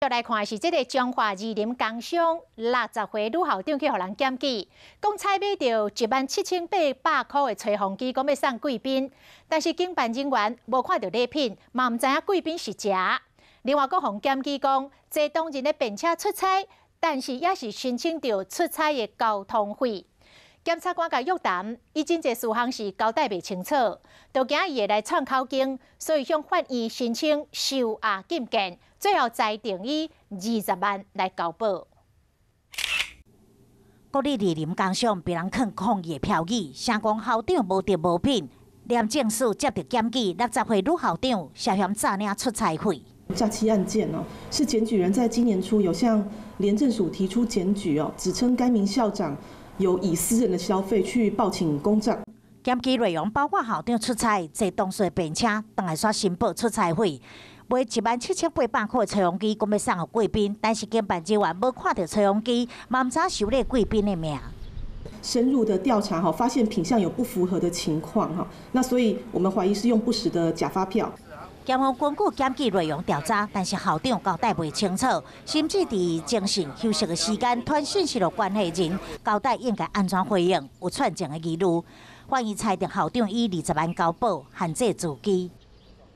要来看的是这个彰化二林工商60岁女校长去互人检举，讲采买到17800块的吹风机，讲要送贵宾，但是经办人员无看到礼品，嘛毋知影贵宾是食。另外，佫互检举讲，这当日咧便车出差，但是也是申请到出差的交通费。 检察官甲约谈，伊真侪事项是交代袂清楚，就惊伊会来创口径，所以向法院申请收押禁见，最后裁定以20万来交保。国立二林工商被人坑抗议票语，声讲校长无德无品。廉政署接到检举，60岁女校长涉嫌诈领出差费。 诈欺案件是检举人在今年初有向廉政署提出检举指称该名校长有以私人的消费去报请公账。检举内容包括校长出差坐当岁便车，当来煞申报出差费，买17800块的吹风机，讲要送给贵宾，但是经办人员无看到吹风机，嘛毋知收了贵宾的名。 深入的调查发现品项有不符合的情况那所以我们怀疑是用不实的假发票。 检方根据检举内容调查，但是校长交代袂清楚，甚至伫精神休息的时间传讯息给关系人，交代应该安怎回应，有串证的疑虑。法院裁定校长以20万交保，限制自机。